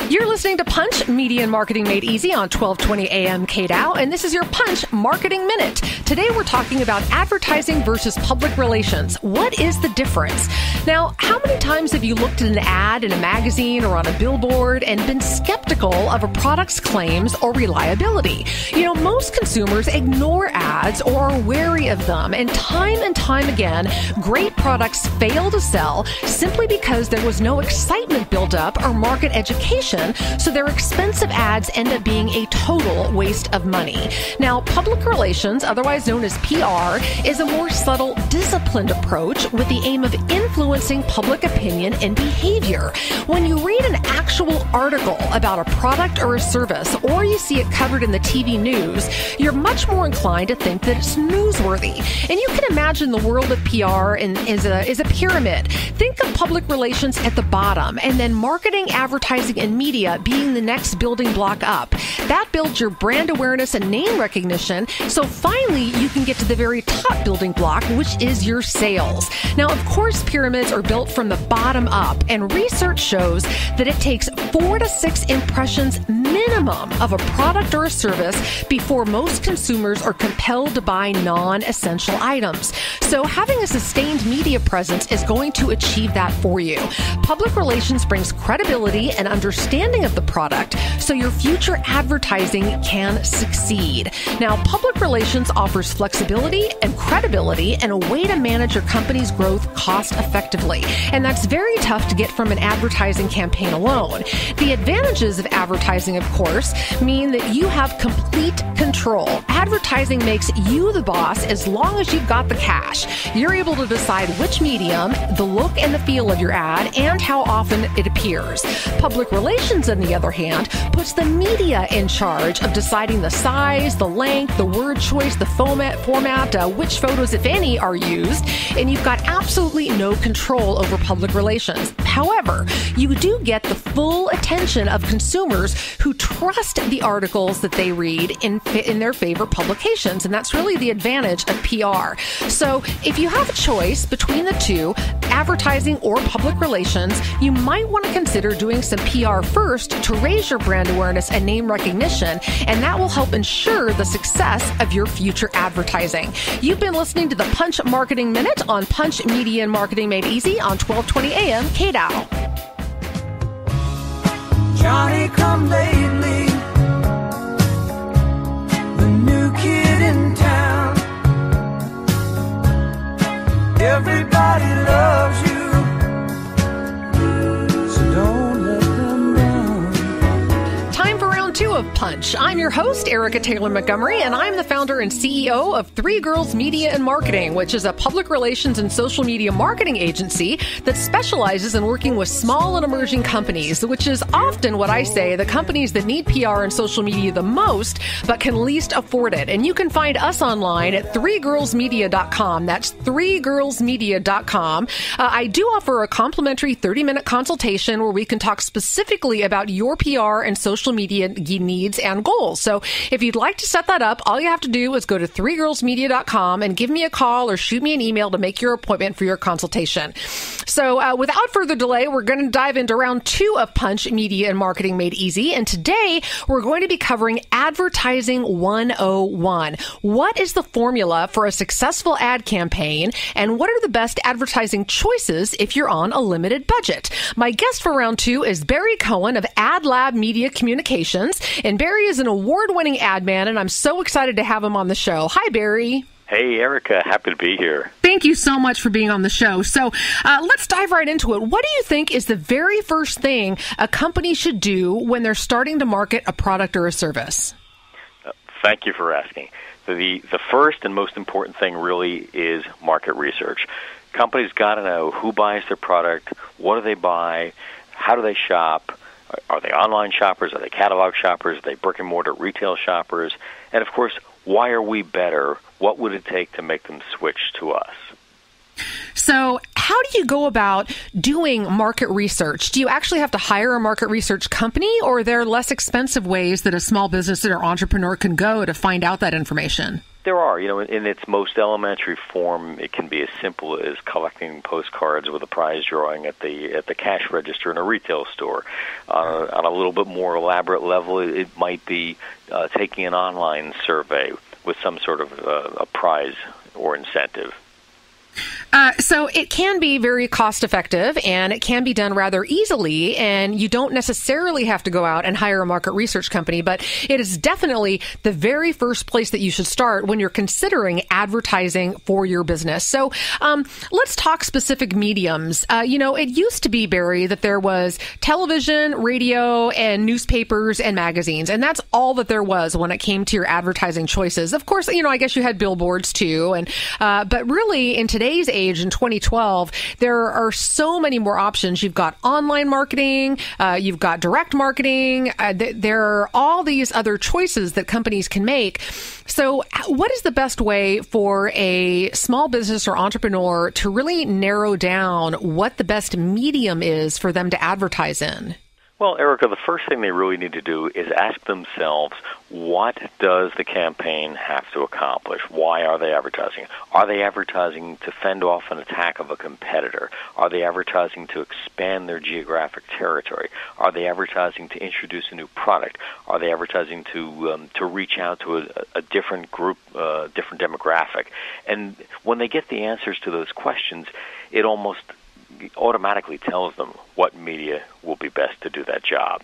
You're listening to Punch, Media and Marketing Made Easy on 1220 AM KDOW, and this is your Punch Marketing Minute. Today we're talking about advertising versus public relations. What is the difference? Now, how many times have you looked at an ad in a magazine or on a billboard and been skeptical of a product's claims or reliability? You know, most consumers ignore ads or are wary of them, and time again, great products fail to sell simply because there was no excitement built up or market education, so their expensive ads end up being a total waste of money. Now, public relations, otherwise known as PR, is a more subtle, disciplined approach with the aim of influencing public opinion and behavior. When you read an actual article about a product or a service, or you see it covered in the TV news, you're much more inclined to think that it's newsworthy. And you can imagine the world of PR is a pyramid. Think of public relations at the bottom, and then marketing, advertising, and media being the next building block up. That builds your brand awareness and name recognition, so finally you can get to the very top building block, which is your sales. Now, of course, pyramids are built from the bottom up, and research shows that it takes 4 to 6 impressions minimum of a product or a service before most consumers are compelled to buy non-essential items. So having a sustained media presence is going to achieve that for you. Public relations brings credibility and understanding of the product, so your future advertising can succeed. Now, public relations offers flexibility and credibility and a way to manage your company's growth cost effectively. And that's very tough to get from an advertising campaign alone. The advantages of advertising, of course, mean that you have complete control. Advertising makes you the boss as long as you've got the cash. You're able to decide which medium, the look and the feel of your ad, and how often it appears. Public relations, on the other hand, puts the media in charge of deciding the size, the length, the word choice, the format, which photos, if any, are used, and you've got absolutely no control over public relations. However, you do get the full attention of consumers who trust the articles that they read in their favorite publications, and that's really the advantage of PR. So if you have a choice between the two, advertising or public relations, you might want to consider doing some PR first to raise your brand awareness and name recognition, and that will help ensure the success of your future advertising. You've been listening to the Punch Marketing Minute on Punch Media and Marketing Made Easy on 1220 AM KDOW. Johnny come lately, the new kid in town. Everybody loves you, so don't let them down. Time for round 2 of Punch. I'm your host, Erica Taylor Montgomery, and I'm the founder and CEO of Three Girls Media and Marketing, which is a public relations and social media marketing agency that specializes in working with small and emerging companies, which is often what I say, the companies that need PR and social media the most, but can least afford it. And you can find us online at threegirlsmedia.com. That's threegirlsmedia.com. I do offer a complimentary 30-minute consultation where we can talk specifically about your PR and social media needs and goals. So if you'd like to set that up, all you have to do is go to threegirlsmedia.com and give me a call or shoot me an email to make your appointment for your consultation. So without further delay, we're going to dive into round 2 of Punch Media and Marketing Made Easy. And today we're going to be covering Advertising 101. What is the formula for a successful ad campaign, and what are the best advertising choices if you're on a limited budget? My guest for round 2 is Barry Cohen of AdLab Media Communications. And Barry is an award-winning ad man, and I'm so excited to have him on the show. Hi, Barry. Hey, Erica. Happy to be here. Thank you so much for being on the show. So let's dive right into it. What do you think is the very first thing a company should do when they're starting to market a product or a service? Thank you for asking. The first and most important thing really is market research. Companies got to know who buys their product, what do they buy, how do they shop, are they online shoppers, are they catalog shoppers, are they brick-and-mortar retail shoppers, and of course, why are we better? What would it take to make them switch to us? So how do you go about doing market research? Do you actually have to hire a market research company, or are there less expensive ways that a small business or entrepreneur can go to find out that information? There are, in its most elementary form, it can be as simple as collecting postcards with a prize drawing at the cash register in a retail store. On a little bit more elaborate level, it might be taking an online survey with some sort of a prize or incentive. So it can be very cost effective, and it can be done rather easily, and you don't necessarily have to go out and hire a market research company, but it is definitely the very first place that you should start when you're considering advertising for your business. So let's talk specific mediums. It used to be, Barry, that there was television, radio, and newspapers and magazines, and that's all that there was when it came to your advertising choices. Of course, I guess you had billboards too, and but really in today's age, in 2012, there are so many more options. You've got online marketing, you've got direct marketing, there are all these other choices that companies can make. So what is the best way for a small business or entrepreneur to really narrow down what the best medium is for them to advertise in? Well, Erica, the first thing they really need to do is ask themselves, what does the campaign have to accomplish? Why are they advertising? Are they advertising to fend off an attack of a competitor? Are they advertising to expand their geographic territory? Are they advertising to introduce a new product? Are they advertising to reach out to a different group, different demographic? And when they get the answers to those questions, it almost automatically tells them what media will be best to do that job.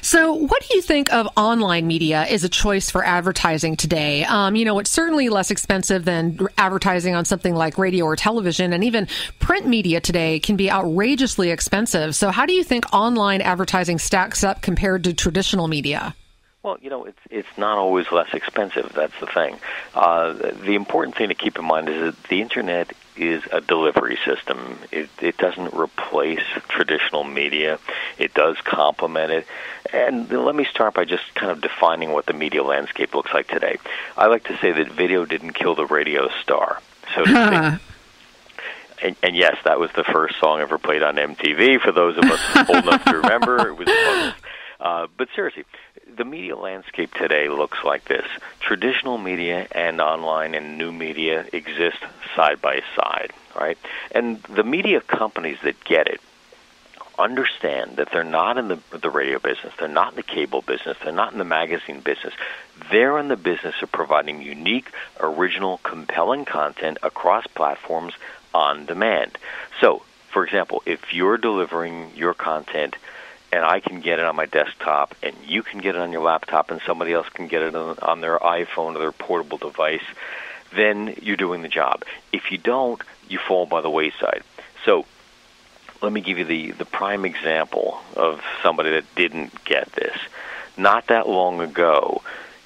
So what do you think of online media as a choice for advertising today? It's certainly less expensive than advertising on something like radio or television, and even print media today can be outrageously expensive. So how do you think online advertising stacks up compared to traditional media? Well, it's not always less expensive. That's the thing. The important thing to keep in mind is that the Internet is a delivery system. It doesn't replace traditional media. It does complement it. And let me start by just kind of defining what the media landscape looks like today. I like to say that video didn't kill the radio star, so to speak. And yes, that was the first song ever played on MTV. For those of us old enough to remember, it was Puddles. But seriously, the media landscape today looks like this. Traditional media and online and new media exist side by side, right? And the media companies that get it understand that they're not in the radio business, they're not in the cable business, they're not in the magazine business. They're in the business of providing unique, original, compelling content across platforms on demand. So, for example, if you're delivering your content and I can get it on my desktop, and you can get it on your laptop, and somebody else can get it on their iPhone or their portable device, then you're doing the job. If you don't, you fall by the wayside. So let me give you the prime example of somebody that didn't get this. Not that long ago,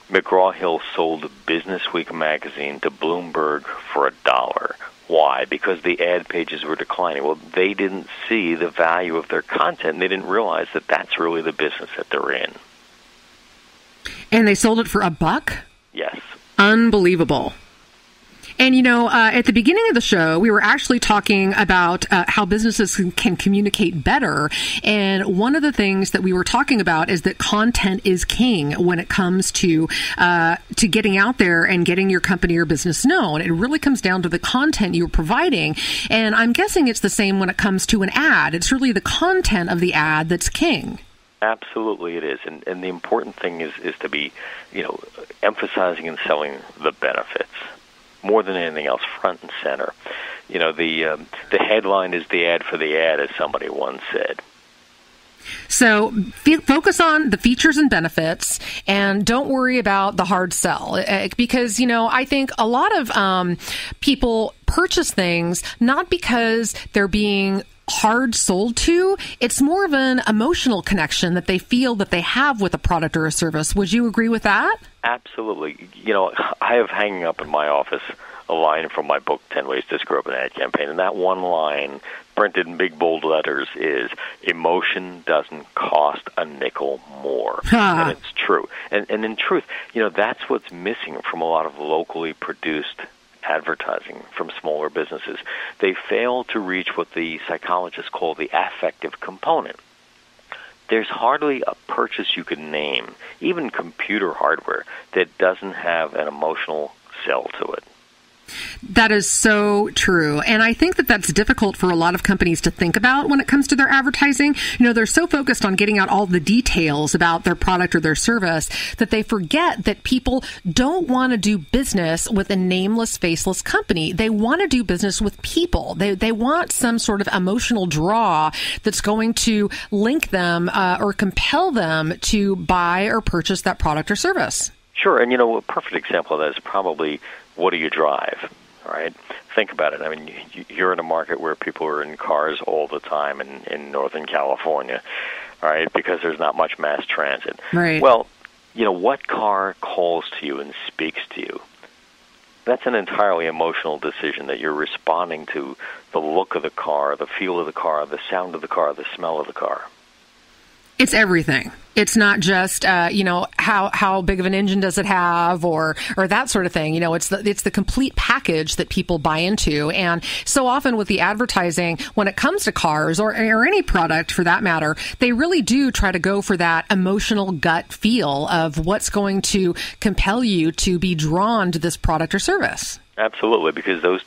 McGraw-Hill sold Business Week magazine to Bloomberg for $1. Why? Because the ad pages were declining. Well, they didn't see the value of their content, and they didn't realize that that's really the business that they're in. And they sold it for $1? Yes. Unbelievable. And, at the beginning of the show, we were actually talking about how businesses can communicate better. And one of the things that we were talking about is that content is king when it comes to getting out there and getting your company or business known. It really comes down to the content you're providing. And I'm guessing it's the same when it comes to an ad. It's really the content of the ad that's king. Absolutely it is. And the important thing is to be, emphasizing and selling the benefits. More than anything else, front and center. The headline is the ad for the ad, as somebody once said. So focus on the features and benefits, and don't worry about the hard sell. Because, I think a lot of people purchase things not because they're being hard sold to. It's more of an emotional connection that they feel that they have with a product or a service. Would you agree with that? Absolutely. I have hanging up in my office a line from my book, 10 Ways to Screw Up an Ad Campaign, and that one line, printed in big bold letters, is, emotion doesn't cost a nickel more. And it's true. And in truth, that's what's missing from a lot of locally produced advertising from smaller businesses. They fail to reach what the psychologists call the affective component. There's hardly a purchase you could name, even computer hardware, that doesn't have an emotional sell to it. That is so true. And I think that that's difficult for a lot of companies to think about when it comes to their advertising. You know, they're so focused on getting out all the details about their product or their service that they forget that people don't want to do business with a nameless, faceless company. They want to do business with people. They want some sort of emotional draw that's going to link them or compel them to buy or purchase that product or service. Sure. And, a perfect example of that is probably, what do you drive? All right. Think about it. I mean, you're in a market where people are in cars all the time in Northern California, all right, because there's not much mass transit. Right. Well, what car calls to you and speaks to you? That's an entirely emotional decision that you're responding to the look of the car, the feel of the car, the sound of the car, the smell of the car. It's everything. It's not just, how big of an engine does it have or that sort of thing. It's the complete package that people buy into. And so often with the advertising, when it comes to cars or any product for that matter, they really do try to go for that emotional gut feel of what's going to compel you to be drawn to this product or service. Absolutely, because those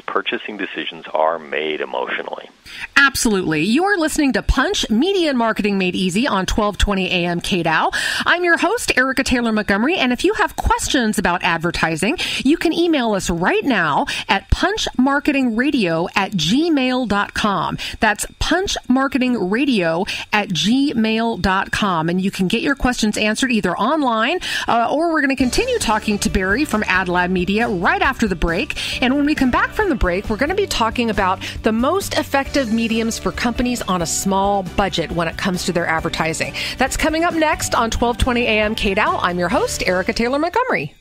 purchasing decisions are made emotionally. Absolutely. You are listening to Punch, Media and Marketing Made Easy on 1220 AM KDOW. I'm your host, Erica Taylor Montgomery, and if you have questions about advertising, you can email us right now at punchmarketingradio@gmail.com. That's punchmarketingradio@gmail.com, and you can get your questions answered either online or we're going to continue talking to Barry from AdLab Media right after the break. And when we come back from the break, we're going to be talking about the most effective mediums for companies on a small budget when it comes to their advertising. That's coming up next on 1220 AM KDOW. I'm your host, Erica Taylor Montgomery.